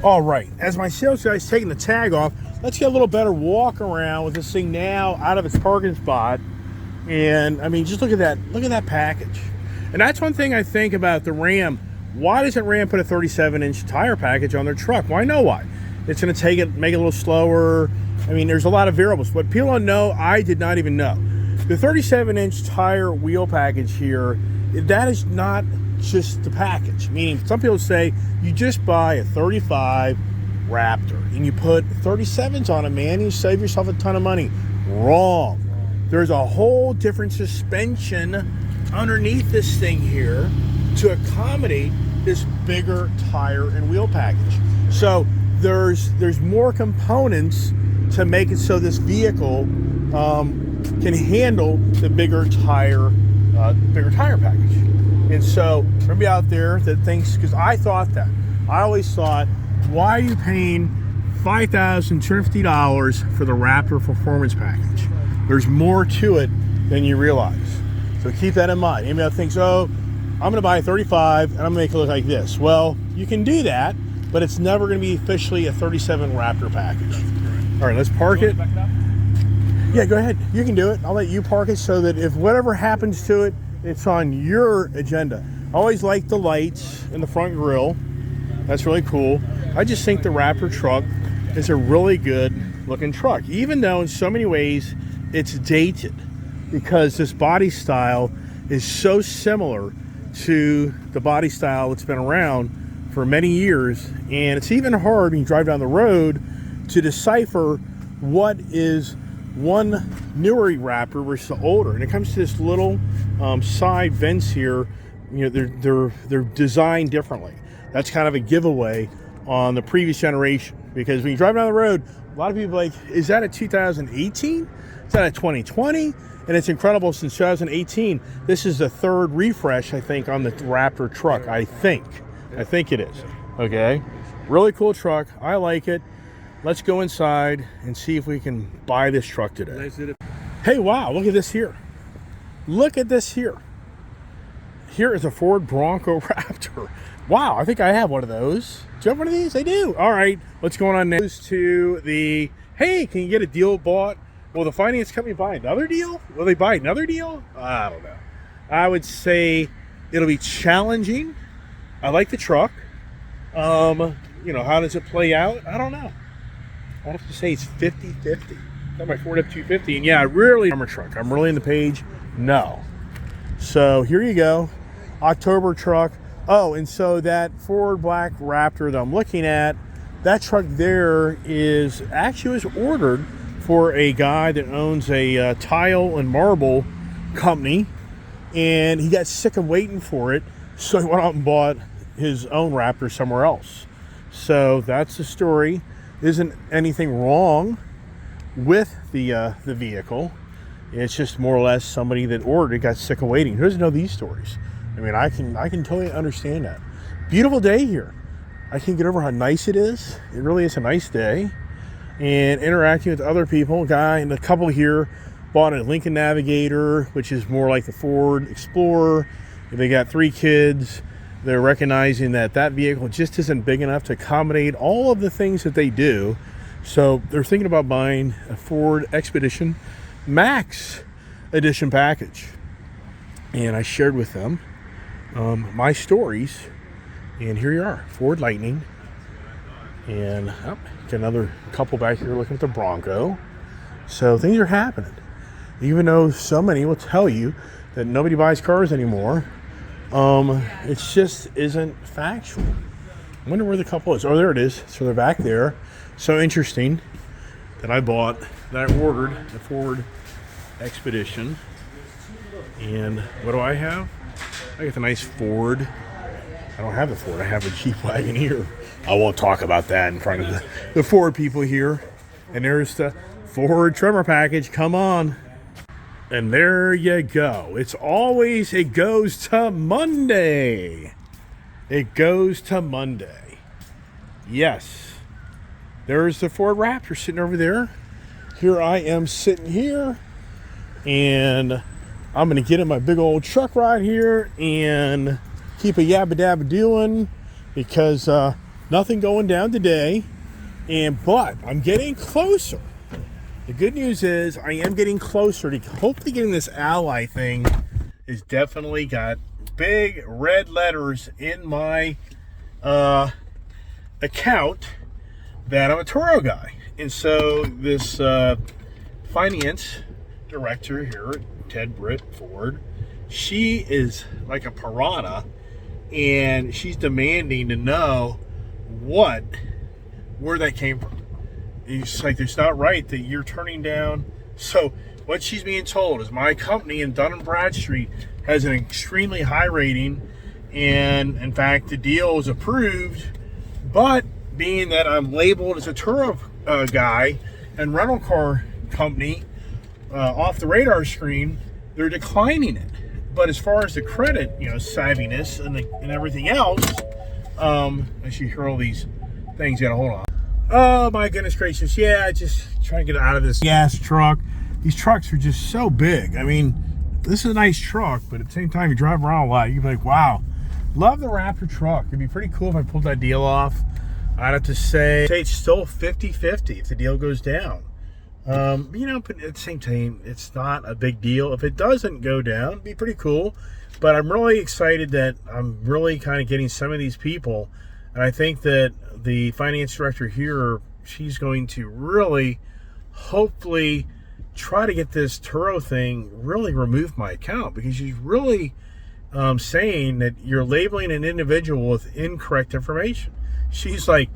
All right, as my sales guy's taking the tag off, let's get a little better walk around with this thing now out of its parking spot. And I mean, just look at that package. And that's one thing I think about the Ram. Why doesn't Ram put a 37-inch tire package on their truck? Well, I know why. It's going to make it a little slower. I mean, there's a lot of variables. What people don't know, I did not even know. The 37-inch tire wheel package here, that is not just the package. Meaning, some people say you just buy a 35 Raptor and you put 37s on it, man, and you save yourself a ton of money. Wrong. There's a whole different suspension underneath this thing here to accommodate this bigger tire and wheel package. So there's more components to make it so this vehicle can handle the bigger tire package. And so everybody out there that thinks, because I always thought, why are you paying $5,050 for the Raptor Performance Package? There's more to it than you realize. So keep that in mind. Anybody that thinks, oh, I'm going to buy a 35 and I'm going to make it look like this. Well, you can do that, but it's never going to be officially a 37 Raptor package. All right, let's park it. Yeah, go ahead. You can do it. I'll let you park it so that if whatever happens to it, it's on your agenda. I always like the lights in the front grille. That's really cool. I just think the Raptor truck is a really good looking truck, even though in so many ways it's dated, because this body style is so similar to the body style that's been around for many years. And it's even hard when you drive down the road to decipher what is one newer Raptor versus the older. And it comes to this little side vents here. You know, they're designed differently. That's kind of a giveaway on the previous generation, because when you drive down the road, a lot of people are like, is that a 2018? Is that a 2020? And it's incredible, since 2018, this is the third refresh, I think, on the Raptor truck. I think it is. Okay, really cool truck. I like it. Let's go inside and see if we can buy this truck today. Hey, wow, look at this here. Look at this here. Here is a Ford Bronco Raptor. Wow, I think I have one of those. Do you have one of these? I do. All right, what's going on next? To the, hey, can you get a deal bought? Will the finance company buy another deal? Will they buy another deal? I don't know. I would say it'll be challenging. I like the truck. You know, how does it play out? I don't know. I have to say it's 50-50. Got my Ford F-250, and yeah, I really am a truck. I'm really in the page. No. So here you go. October truck. Oh, and so that Ford Black Raptor that I'm looking at, that truck there is actually was ordered for a guy that owns a tile and marble company, and he got sick of waiting for it, so he went out and bought his own Raptor somewhere else. So that's the story. Isn't anything wrong with the vehicle. It's just more or less somebody that ordered it got sick of waiting. Who doesn't know these stories? I mean, I can totally understand that. Beautiful day here. I can't get over how nice it is. It really is a nice day. And interacting with other people, a guy and a couple here bought a Lincoln Navigator, which is more like the Ford Explorer. They got 3 kids. They're recognizing that that vehicle just isn't big enough to accommodate all of the things that they do. So they're thinking about buying a Ford Expedition Max Edition package. And I shared with them my stories. And here you are, Ford Lightning. And got another couple back here looking at the Bronco. So things are happening. Even though so many will tell you that nobody buys cars anymore, it just isn't factual. I wonder where the couple is. Oh, there it is. So they're back there. So interesting that I ordered the Ford Expedition. And what do I have? I got the nice Ford. I don't have the Ford. I have a Jeep Wagoneer. I won't talk about that in front of the Ford people here. And there's the Ford Tremor package. Come on. And there you go. It goes to Monday. It goes to Monday. Yes. There's the Ford Raptor sitting over there. Here I am sitting here. And I'm going to get in my big old truck right here and keep a yabba dabba doing, because Nothing going down today, but I'm getting closer. The good news is I am getting closer to hopefully getting this Ally thing. Is definitely got big red letters in my account that I'm a Turo guy. And so this finance director here, Britt Ford, she is like a piranha, and she's demanding to know where that came from. It's like, it's not right that you're turning down. So what she's being told is my company in Dun & Bradstreet has an extremely high rating, and in fact the deal was approved, but being that I'm labeled as a Turo guy and rental car company off the radar screen, they're declining it. But as far as the credit, savviness and everything else, as you hear all these things, you gotta hold on. Oh my goodness gracious, yeah, just trying to get out of this gas truck. These trucks are just so big. I mean, this is a nice truck, but at the same time, you drive around a lot, you'd be like, wow, love the Raptor truck. It'd be pretty cool if I pulled that deal off. I'd have to say it's still 50-50 if the deal goes down. But at the same time, it's not a big deal. If it doesn't go down, it'd be pretty cool. But I'm really excited that I'm really kind of getting some of these people. And I think that the finance director here, she's going to really, hopefully, try to get this Turo thing really removed my account, because she's really saying that you're labeling an individual with incorrect information. She's like,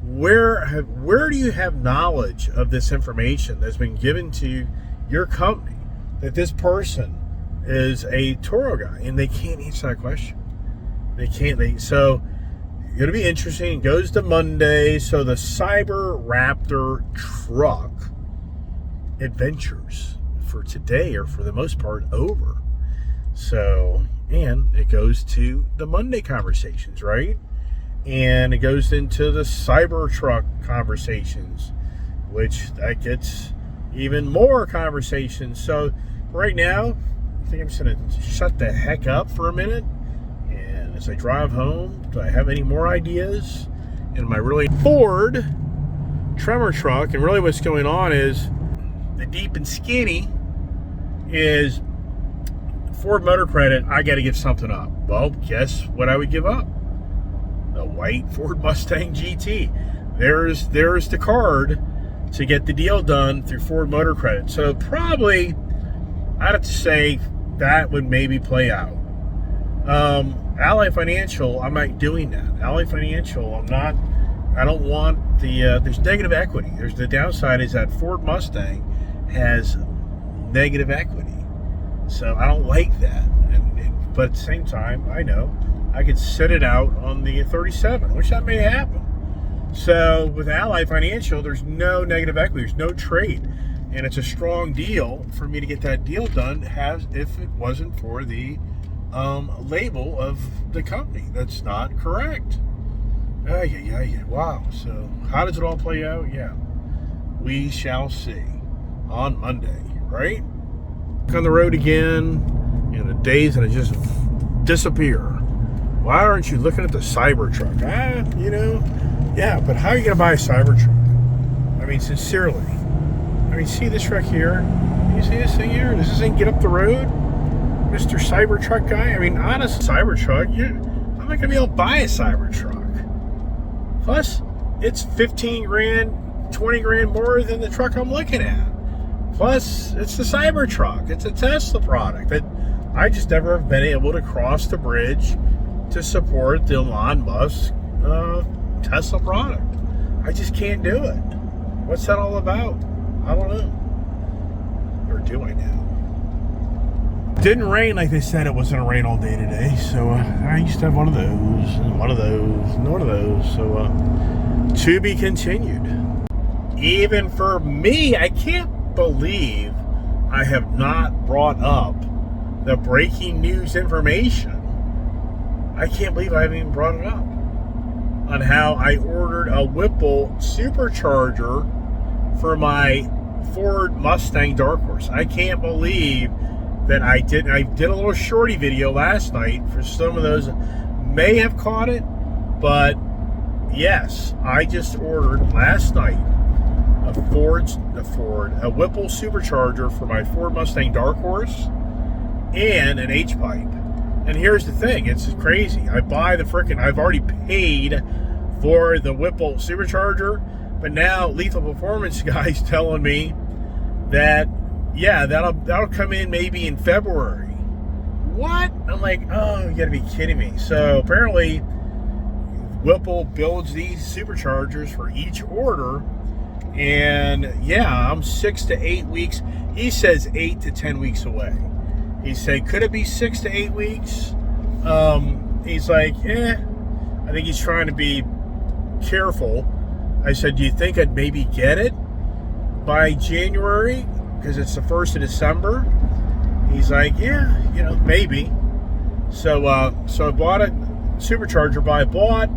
where do you have knowledge of this information that's been given to your company that this person is a Turo guy? And they can't answer that question. They can't. So it'll be interesting. It goes to Monday. So the Cyber Raptor truck adventures for today are for the most part over. So, and it goes to the Monday conversations, right? And it goes into the Cybertruck conversations, which that gets even more conversations. So right now, I think I'm just going to shut the heck up for a minute. And as I drive home, do I have any more ideas? And my really Ford Tremor truck, and really what's going on is the deep and skinny is Ford Motor Credit. I got to give something up. Well, guess what I would give up? The white Ford Mustang GT. There's the card to get the deal done through Ford Motor Credit. So probably I'd have to say that would maybe play out. Ally Financial, I'm not doing that. Ally Financial, I don't want there's negative equity. There's the downside is that Ford Mustang has negative equity. So I don't like that. But at the same time, I know I could set it out on the 37, which that may happen. So with Ally Financial, there's no negative equity, there's no trade, and it's a strong deal for me to get that deal done. If it wasn't for the label of the company, that's not correct. Yeah. Wow. So how does it all play out? Yeah, we shall see on Monday, right? On the road again in the days that I just disappear. Why aren't you looking at the Cybertruck? Yeah, but how are you going to buy a Cybertruck? I mean, sincerely. I mean, see this truck here? You see this thing here? Does this thing get up the road? Mr. Cybertruck guy? I mean, honest Cybertruck, I'm not going to be able to buy a Cybertruck. Plus, it's 15 grand, 20 grand more than the truck I'm looking at. Plus, it's the Cybertruck. It's a Tesla product that I just never have been able to cross the bridge to support the Elon Musk Tesla product. I just can't do it. What's that all about? I don't know. Or do I now? Didn't rain like they said it was going to rain all day today. So I used to have one of those, and one of those, and one of those. So to be continued. Even for me, I can't believe I have not brought up the breaking news information. I can't believe I haven't even brought it up on how I ordered a Whipple Supercharger for my Ford Mustang Dark Horse. I can't believe that I did a little shorty video last night. For some of those may have caught it, but yes, I just ordered last night a Whipple Supercharger for my Ford Mustang Dark Horse and an H-pipe. And here's the thing, it's crazy. I've already paid for the Whipple Supercharger, but now Lethal Performance guy's telling me that, yeah, that'll come in maybe in February. What? I'm like, oh, you gotta be kidding me. So apparently Whipple builds these superchargers for each order, and yeah, I'm 6 to 8 weeks. He says 8 to 10 weeks away. He said, could it be 6 to 8 weeks? He's like, I think he's trying to be careful. I said, do you think I'd maybe get it by January? Because it's the 1st of December. He's like, yeah, maybe. So I bought a supercharger, but I bought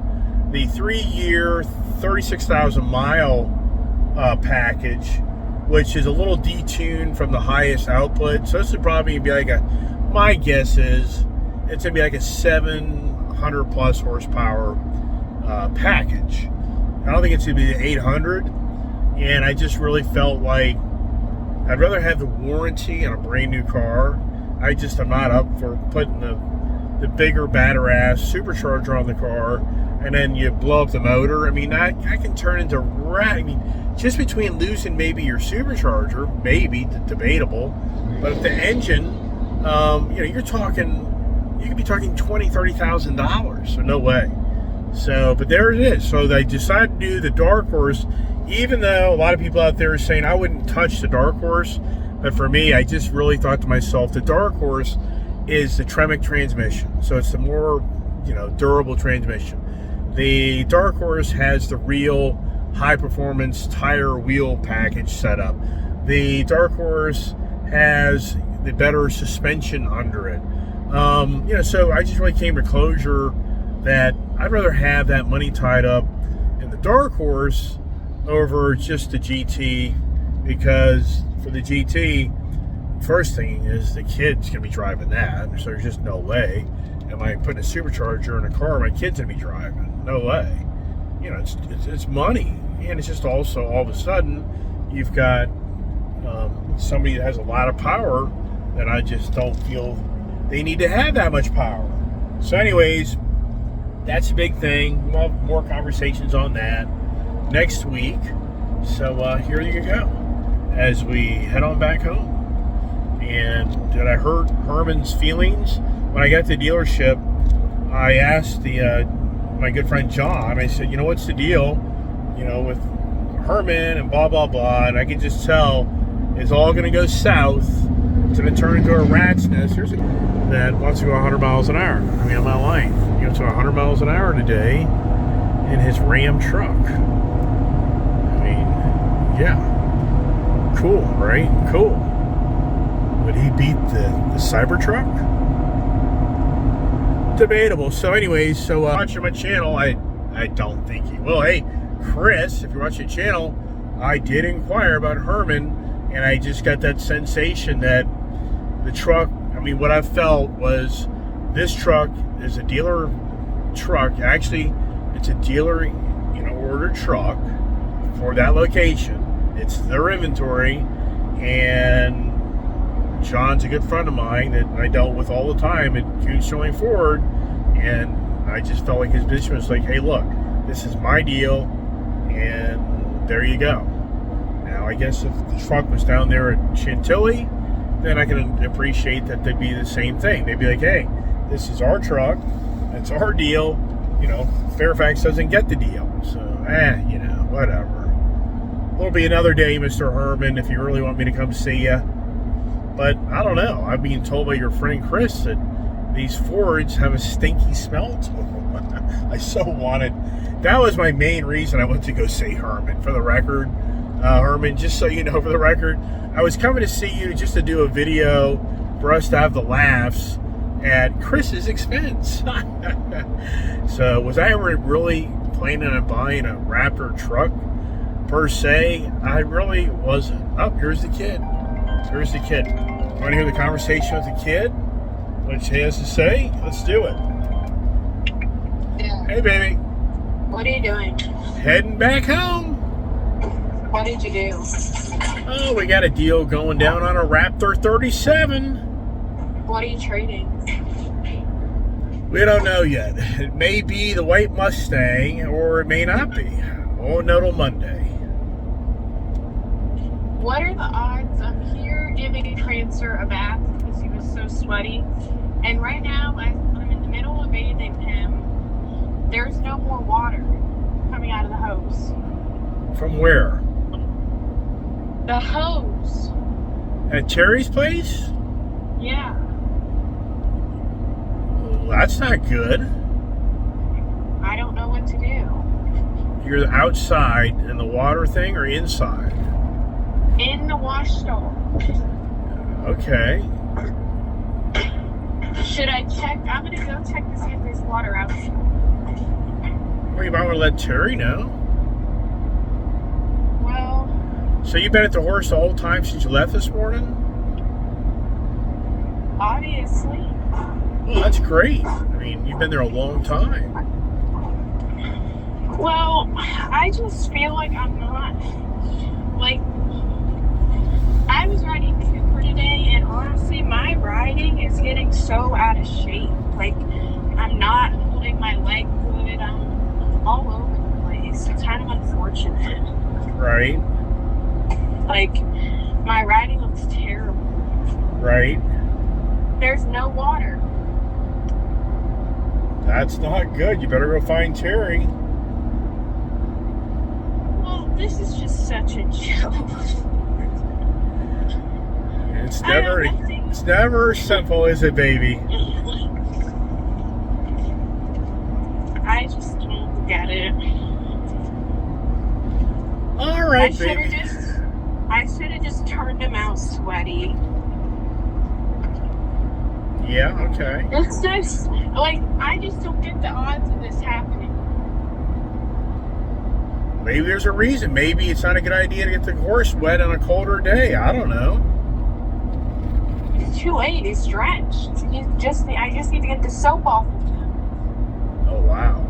the 3-year, 36,000 mile package, which is a little detuned from the highest output. So this is probably gonna be my guess is it's gonna be like a 700 plus horsepower package. I don't think it's gonna be the 800. And I just really felt like I'd rather have the warranty on a brand new car. I'm not up for putting the bigger, badder ass supercharger on the car, and then you blow up the motor. I mean, I can turn into rat. I mean, just between losing maybe your supercharger, maybe debatable, but if the engine, you could be talking $20,000-$30,000. So no way. So, but there it is. So they decided to do the Dark Horse, even though a lot of people out there are saying I wouldn't touch the Dark Horse. But for me, I just really thought to myself, the Dark Horse is the Tremec transmission. So it's the more, durable transmission. The Dark Horse has the real high performance tire wheel package setup. The Dark Horse has the better suspension under it. So I just really came to closure that I'd rather have that money tied up in the Dark Horse over just the GT, because for the GT, first thing is the kid's gonna be driving that, so there's just no way am I putting a supercharger in a car my kid's gonna be driving. No way. It's money, and it's just also all of a sudden you've got somebody that has a lot of power that I just don't feel they need to have that much power. So anyways, that's a big thing. We'll have more conversations on that next week. So here you go as we head on back home. And did I hurt Herman's feelings? When I got to the dealership, I asked my good friend John, I said, what's the deal, with Herman and blah, blah, blah. And I could just tell it's all going to go south. It's going to turn into a rat's nest. That wants to go 100 miles an hour. I mean, I'm not lying. He went to 100 miles an hour today in his Ram truck. I mean, yeah. Cool, right? Cool. Would he beat the Cybertruck? Debatable. So anyways, watching my channel, I don't think he will. Hey, Chris, if you're watching the channel, I did inquire about Herman, and I just got that sensation that the truck, what I felt was this truck is a dealer truck. Actually, it's a dealer, ordered truck for that location. It's their inventory, and John's a good friend of mine that I dealt with all the time at Coons Ford, and I just felt like his position was like, hey, look, this is my deal, and there you go. Now, I guess if the truck was down there at Chantilly, then I can appreciate that they'd be the same thing. They'd be like, hey, this is our truck, it's our deal, Fairfax doesn't get the deal. So, whatever. It'll be another day, Mr. Herman, if you really want me to come see you. But I don't know. I'm being told by your friend Chris that these Fords have a stinky smell to them. I so wanted. That was my main reason I went to go see Herman. For the record, Herman, just so you know, for the record, I was coming to see you just to do a video for us to have the laughs at Chris's expense. So was I ever really planning on buying a Raptor truck per se? I really wasn't. Oh, here's the kid. Here's the kid. You want to hear the conversation with the kid? What she has to say? Let's do it. Yeah. Hey, baby. What are you doing? Heading back home. What did you do? Oh, we got a deal going down on a Raptor 37. What are you trading? We don't know yet. It may be the white Mustang, or it may not be. Won't know till Monday. What are the odds I'm here giving Prancer a bath because he was so sweaty? And right now, as I'm in the middle of bathing him, there's no more water coming out of the hose. From where? The hose. At Terry's place? Yeah. Well, that's not good. I don't know what to do. You're outside in the water thing or inside? In the wash stall. Okay. Should I check? I'm going to go check to see if there's water out. Well, you might want to let Terry know. Well. So you've been at the horse the whole time since you left this morning? Obviously. Well, that's great. I mean, you've been there a long time. Well, I just feel like I'm not, like, I was riding Cooper today, and honestly, my riding is getting so out of shape. Like, I'm not holding my leg good. I'm all over the place. It's kind of unfortunate. Right. Like, my riding looks terrible. Right. There's no water. That's not good. You better go find Terry. Well, this is just such a joke. It's never simple, is it, baby? I just don't get it. All right, baby. I should have just turned him out sweaty. Yeah, okay. It's just, like, I just don't get the odds of this happening. Maybe there's a reason. Maybe it's not a good idea to get the horse wet on a colder day. I don't know. It's too late. He's drenched. I just need to get the soap off of him. Oh, wow.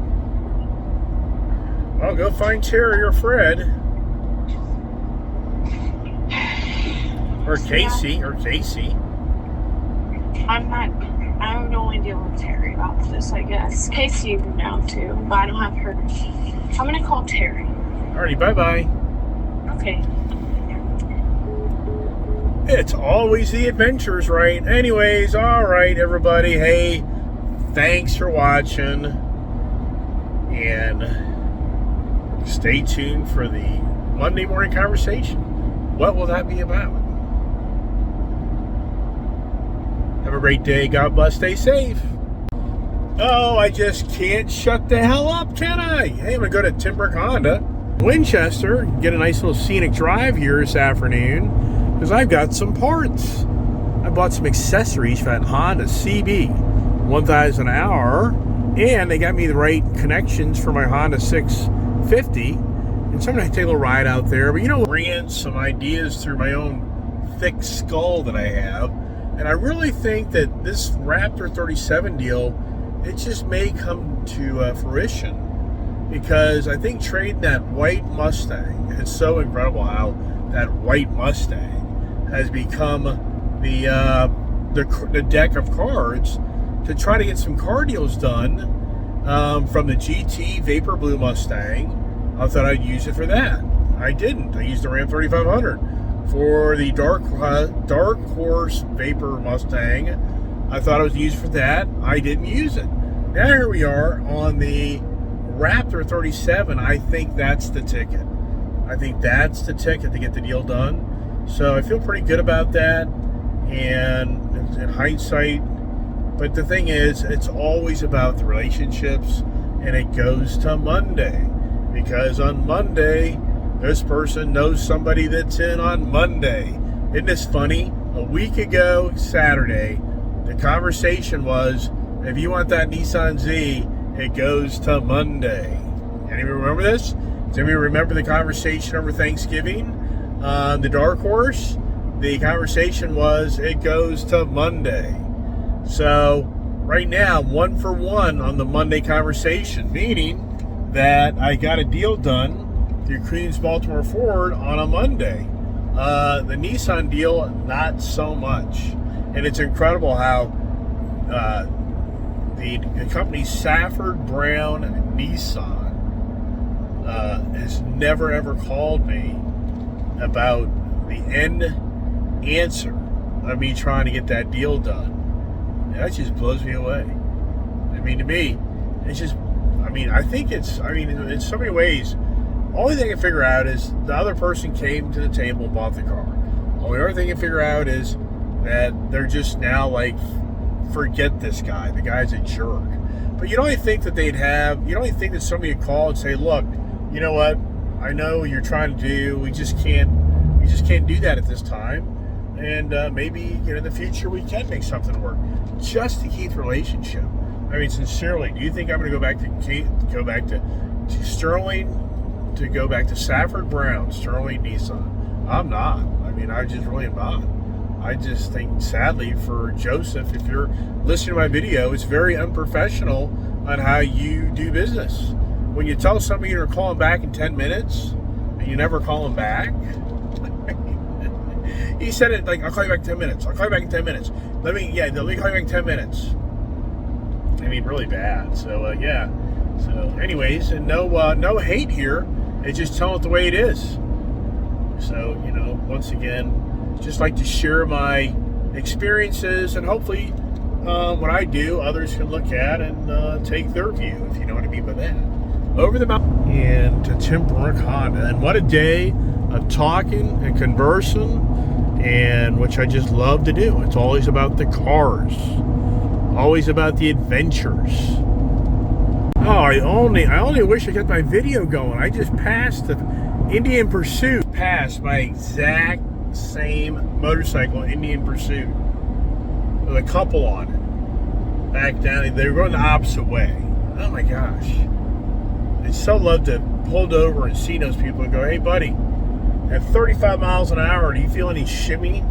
Well, go find Terry or Fred. Or Casey. Yeah. Or Casey. I would only deal with Terry about this, I guess. Casey you can down too, but I don't have her. I'm going to call Terry. Alrighty, bye-bye. Okay. It's always the adventures, right? Anyways, alright, everybody. Hey, thanks for watching. And stay tuned for the Monday morning conversation. What will that be about? Have a great day. God bless. Stay safe. Oh, I just can't shut the hell up, can I? Hey, I'm going to go to Timbrook Honda, Winchester, get a nice little scenic drive here this afternoon because I've got some parts. I bought some accessories for that Honda CB 1000 hour, and they got me the right connections for my Honda 650. And so I'm going to take a little ride out there. But, bring in some ideas through my own thick skull that I have. And I really think that this Raptor 37 deal, it just may come to fruition because I think trading that white Mustang, it's so incredible how that white Mustang has become the deck of cards to try to get some car deals done from the GT Vapor Blue Mustang. I thought I'd use it for that. I didn't. I used the Ram 3500. For the Dark Horse Vapor Mustang, I thought it was used for that. I didn't use it. Now here we are on the Raptor 37. I think that's the ticket. I think that's the ticket to get the deal done. So I feel pretty good about that. And in hindsight, but the thing is, it's always about the relationships, and it goes to Monday. Because on Monday, this person knows somebody that's in on Monday. Isn't this funny? A week ago, Saturday, the conversation was, if you want that Nissan Z, it goes to Monday. Anybody remember this? Does anybody remember the conversation over Thanksgiving? The Dark Horse? The conversation was, it goes to Monday. So, right now, 1 for 1 on the Monday conversation, meaning that I got a deal done through Queens Baltimore Ford on a Monday. The Nissan deal, not so much. And it's incredible how the company Safford Brown Nissan has never ever called me about the end answer of me trying to get that deal done. That just blows me away. I mean, to me, it's just, I think it's, in so many ways, only thing I can figure out is the other person came to the table and bought the car. Only other thing I can figure out is that they're just now like, forget this guy. The guy's a jerk. But you don't think that you don't think that somebody would call and say, look, you know what? I know what you're trying to do. We just can't do that at this time. And maybe in the future we can make something work just to keep the relationship. Sincerely, do you think I'm going to go back to Sterling, to go back to Safford Brown, Sterling Nissan? I'm not. I just really am not. I just think, sadly, for Joseph, if you're listening to my video, it's very unprofessional on how you do business. When you tell somebody you're calling back in 10 minutes and you never call them back. He said it like, I'll call you back in 10 minutes. I'll call you back in 10 minutes. Let me call you back in 10 minutes. Really bad. So, yeah. So, anyways, and no hate here. It's just telling it the way it is. So, once again, just like to share my experiences, and hopefully what I do, others can look at and take their view, if you know what I mean by that. Over the mountain and to Tim Brook Honda. And what a day of talking and conversing, and which I just love to do. It's always about the cars, always about the adventures. Oh, I only wish I got my video going. I just passed the Indian Pursuit, passed my exact same motorcycle, Indian Pursuit, with a couple on it. Back down, they were going the opposite way. Oh my gosh. I so love to pull over and see those people and go, hey buddy, at 35 miles an hour, do you feel any shimmy?